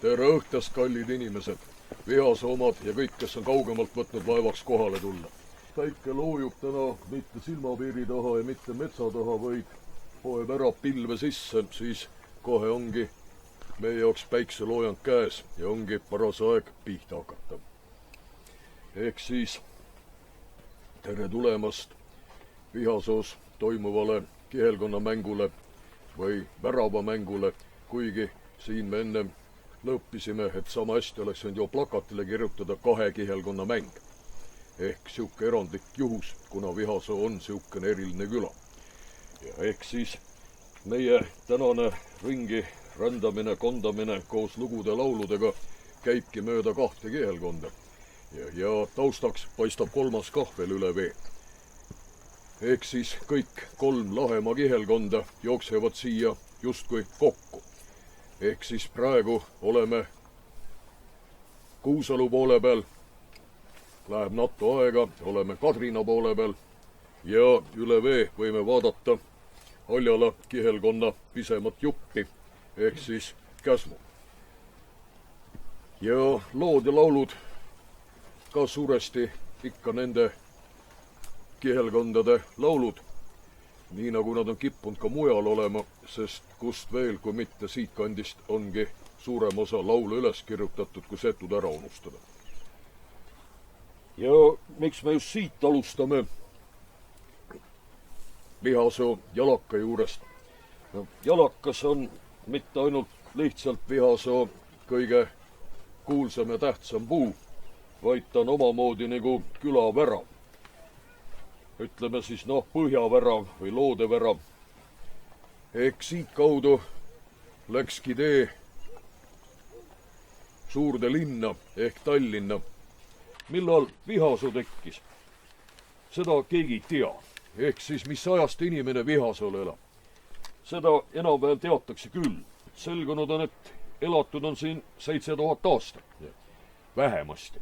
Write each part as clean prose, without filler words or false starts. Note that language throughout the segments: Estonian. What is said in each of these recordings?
tere õhtust, kallid inimesed, Vihasoomad ja kõik, kes on kaugemalt võtnud vaevaks kohale tulla. Päike loojub täna mitte silmapiiri taha ja mitte metsa taha, vaid poeb ära pilve sisse, siis kohe ongi meie jaoks päikseloojang käes ja ongi paras aeg pihta hakata. Ehk siis tere tulemast Vihasoos toimuvale kihelkonnamängule või väravamängule, kuigi siin me enne lõppisime, et sama hästi oleks võinud ju plakatile kirjutada 2 kihelkonna mäng. Ehk siuke erandlik juhus, kuna Vihasoo on siukene eriline küla. Ja ehk siis meie tänane ringi rändamine, kondamine koos lugude lauludega käibki mööda 2 kihelkonda. Ja taustaks paistab 3. kah veel üle vee. Ehk siis kõik 3 Lahemaa kihelkonda jooksevad siia justkui kokku. Ehk siis praegu oleme Kuusalu poole peal, läheb natu aega, oleme Kadrina poole peal ja üle vee võime vaadata Haljala kihelkonna pisemat juppi, ehk siis Käsmu. Ja lood ja laulud ka suuresti ikka nende kihelkondade laulud, nii nagu nad on kippunud ka mujal olema, sest kust veel, kui mitte siit kandist ongi suurem osa laule üles kirjutatud, kui setud ära unustada. Ja miks me just siit alustame? Vihasoo Jalaka juurest. No, Jalakas on mitte ainult lihtsalt Vihasoo kõige kuulsam ja tähtsam puu, vaid ta on omamoodi nagu külavärav. Ütleme siis põhjavärav või loodevärav. Ehk siit kaudu läkski tee suurde linna ehk Tallinna. Millal Vihasoo tekkis? Seda keegi ei tea. Ehk siis mis ajast inimene Vihasool elab? Seda enam-vähem teatakse küll. Selgunud on, et elatud on siin 7000 aastat. Vähemasti.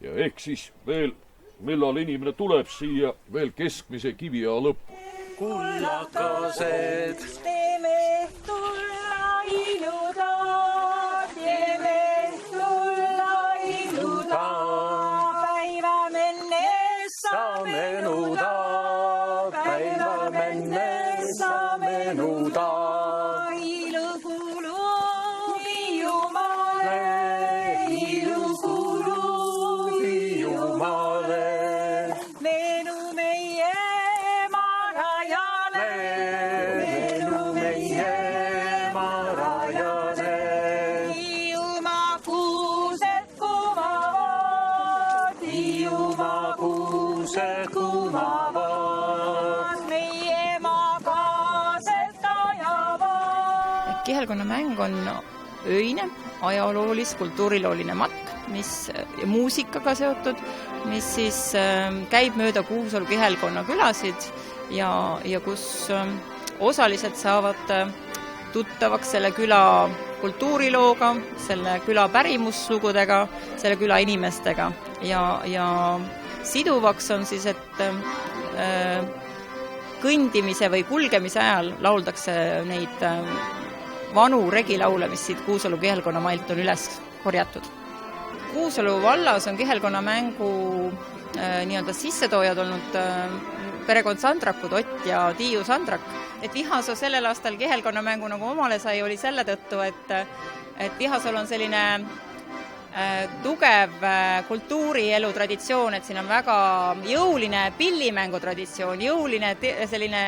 Ja ehk siis veel millal inimene tuleb siia veel keskmise kiviaja lõppu. Kullakased teeme tulla iluda, teeme tulla iluda. Päiva menne saame nuda, päiva menne saame nuda. Ilu kuulub Hiiumaale, ilu kuulub Hiiumaale. Kihelkonnamäng on öine, ajaloolis-kultuurilooline matk, mis muusikaga seotud, mis siis käib mööda Kuusalu kihelkonna külasid ja kus osaliselt saavad tuttavaks selle küla kultuurilooga, selle küla pärimuslugudega, selle küla inimestega ja siduvaks on siis, et kõndimise või kulgemise ajal lauldakse neid vanu regilaule, mis siit Kuusalu kihelkonna mailt on üles korjatud. Kuusalu vallas on kihelkonnamängu nii-öelda sissetoojad olnud perekond Sandrakud, Ott ja Tiiu Sandrak. Et Vihasoo sellel aastal kihelkonnamängu nagu omale sai, oli selle tõttu, et Vihasool on selline tugev kultuurielu traditsioon, et siin on väga jõuline pillimängu traditsioon, jõuline selline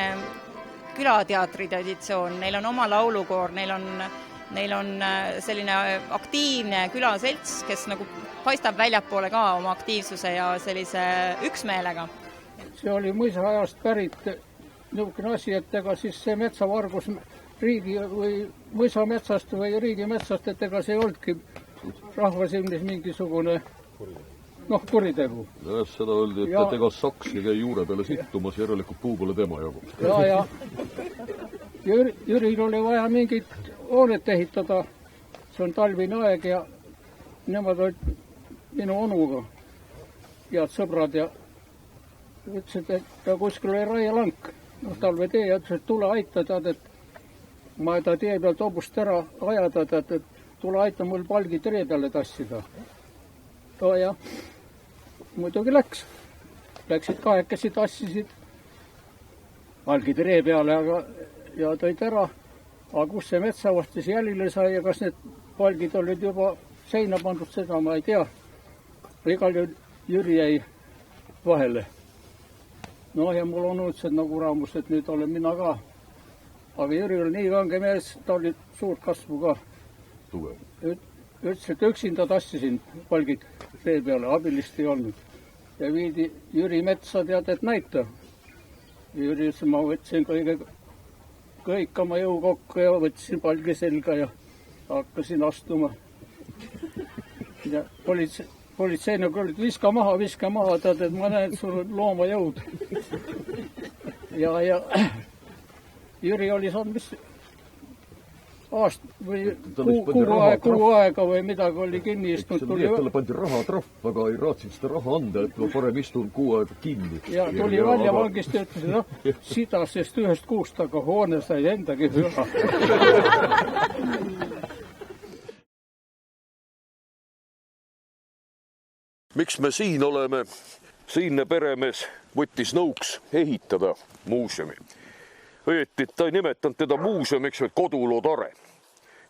külateatri traditsioon, neil on oma laulukoor, neil on selline aktiivne külaselts, kes nagu paistab väljapoole ka oma aktiivsuse ja sellise üksmeelega. See oli mõisa ajast pärit niisugune asi, et ega siis see metsavargus riigi või mõisametsast või riigimetsast, et ega see ei olnudki rahva silmis mingisugune kuritegu. Seda öeldi, et ega saks ei käi juure peale sittumas, järelikult puu pole tema jagu. Ja Jüril oli vaja mingit hoonet ehitada. See on talvine aeg ja nemad olid minu onuga head sõbrad ja ütlesid, et kuskil oli raielank. Talvetee ja ütles, et tule aita, et ma ei tee pealt hobust ära ajada, et tule aita mul palgi tee peale tassida. Ja muidugi läksid kahekesi, tassisid palgi tee peale ja tõid ära. Aga kus see metsavastis jälile sai ja kas need palgid olid juba seina pandud, seda ma ei tea. Igal juhul Jüri jäi vahele. No ja mul on õudselt nagu raamus, et nüüd olen mina ka. Aga Jüri oli nii kange mees, ta oli suurt kasvu ka. Ütles, et üksinda tassisin palgid tee peale, abilist ei olnud. Ja viidi Jüri metsa tead, et näita. Jüri ütles, ma võtsin kõik oma jõu kokku ja võtsin palgi selga ja hakkasin astuma. Ja politseinik oli, et viska maha, tead, et ma näen, et sul on loomajõud. Ja Jüri oli saanud mis või kuu aega või midagi oli kinni istunud. Talle pandi rahatrahv, aga ei raatsinud seda raha anda, et ma parem istun kuu aega kinni. Ja tuli välja vangist ja ütles, sidasest ühest kuust, aga hoone sai endagi hüva. Miks me siin oleme? Siinne peremees võttis nõuks ehitada muuseumi. Õieti, ta ei nimetanud teda muuseumiks, vaid Koduloo tare.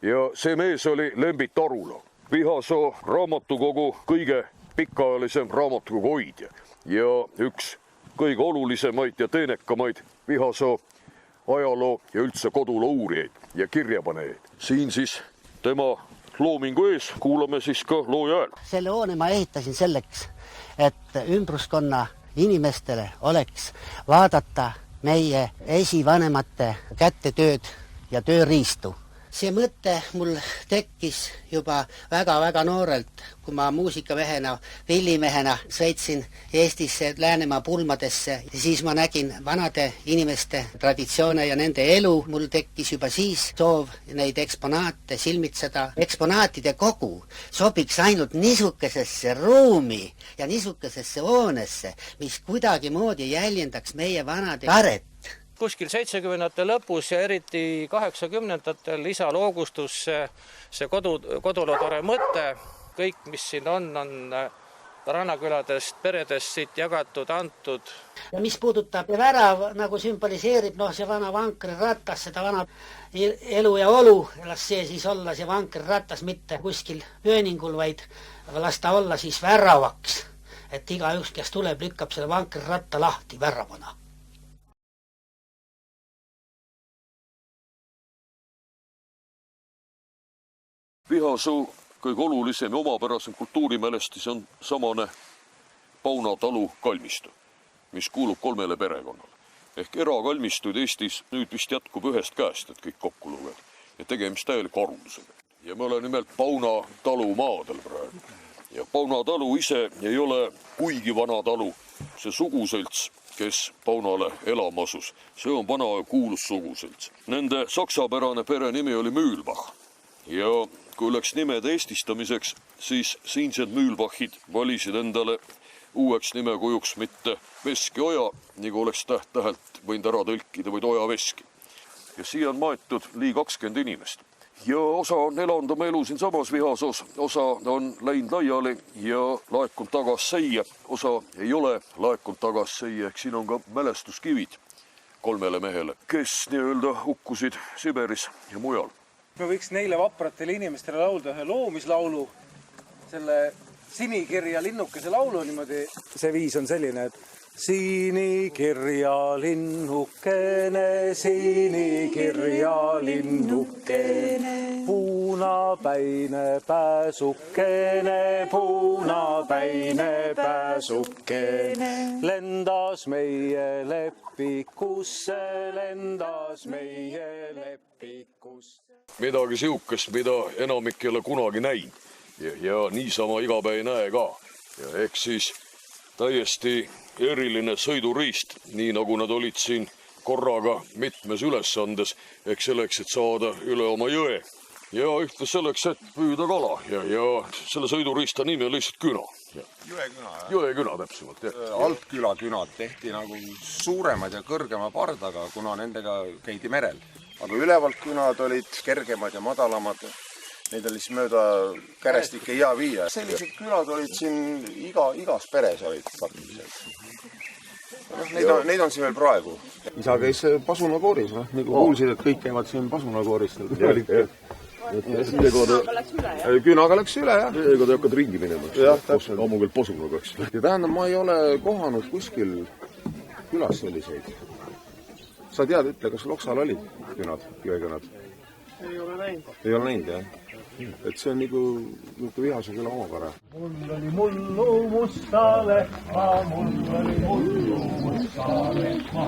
Ja see mees oli Lembit Arula, Vihasoo raamatukogu kõige pikaajalisem raamatukogu hoidja ja üks kõige olulisemaid ja teenekamaid Vihasoo ajaloo ja üldse Koduloo uurijaid ja kirjapanejaid. Siin siis tema loomingu ees kuulame siis ka looja hääl. Selle hoone ma ehitasin selleks, et ümbruskonna inimestele oleks vaadata meie esivanemate kätetööd ja tööriistu. See mõte mul tekkis juba väga-väga noorelt, kui ma muusikamehena, pillimehena sõitsin Eestisse Läänemaa pulmadesse. Siis ma nägin vanade inimeste traditsioone ja nende elu. Mul tekkis juba siis soov neid eksponaate silmitseda. Eksponaatide kogu sobiks ainult niisukesesse ruumi ja niisukesesse hoonesse, mis kuidagi moodi jäljendaks meie vanade taret. Kuskil 70-ndate lõpus ja eriti 80-ndatel isa loogustus see Koduloo tare mõte. Kõik, mis siin on rannaküladest, peredest siit jagatud, antud. Ja mis puudutab värav, nagu sümboliseerib see vana vankrirattas, seda vana elu ja olu, las see siis olla see vankrirattas mitte kuskil pööningul, vaid las ta olla siis väravaks, et igaüks, kes tuleb, lükkab selle vankriratta lahti väravana. Vihasoo kõige olulisem ja omapärasem kultuurimälestis on samane Pauna talu kalmistu, mis kuulub 3 perekonnale. Ehk erakalmistuid Eestis nüüd vist jätkub ühest käest, et kõik kokku lugeda. Ja tegemist täieliku haruldusega. Ja me oleme nimelt Pauna talu maadel praegu. Ja Pauna talu ise ei ole kuigi vana talu. See sugusõlts, kes Paunale elama asus, see on vana ja kuulus sugusõlts. Nende saksapärane pere nimi oli Mühlbach. Ja kui läks nimede eestistamiseks, siis siinsed Mühlbachid valisid endale uueks nimekujuks mitte Veskioja, nagu oleks täht-tähelt võinud ära tõlkida, vaid Oja Veski. Ja siia on maetud lii 20 inimest. Ja osa on elanud oma elu siin samas Vihasoos, osa on läinud laiali ja laekunud tagas seia, osa ei ole laekunud tagas seia, ehk siin on ka mälestuskivid 3 mehele, kes nii-öelda hukkusid Siberis ja mujal. Me võiks neile vapratele inimestele laulda ühe loomislaulu, selle sinikirja linnukese laulu niimoodi. See viis on selline, et sinikirja linnukene, puunapäine pääsukene, lendas meie lepikusse, Midagi siukest, mida enamik ei ole kunagi näinud ja niisama igapäev ei näe ka. Ja ehk siis täiesti eriline sõiduriist, nii nagu nad olid siin korraga mitmes ülesandes, ehk selleks, et saada üle oma jõe ja ühtlasi selleks, et püüda kala ja selle sõiduriista nimi on lihtsalt küna. Jõeküna täpsemalt. Altküla künad tehti nagu suuremad ja kõrgema pardaga, kuna nendega käidi merel. Aga ülevalt künad olid kergemad ja madalamad Neid oli siis mööda Kärestikke hea viia. Sellised külad olid siin igas peres olid praktiliselt. Neid on siin veel praegu. Isa käis pasunakooris, nagu kuulsid, et kõik käivad siin pasunakooristel. Künaga läks üle, jah. Ega te hakkad ringi minema, eks ammu veel pasunaga, eks. Ja tähendab, ma ei ole kohanud kuskil külas selliseid. Sa tead, ütle, kas Loksal olid künad, jõekünad? Ei ole näinud, jah. Et see on nagu Vihase küla omapära. Mul oli mullu musta lehma, mul oli mullu musta lehma.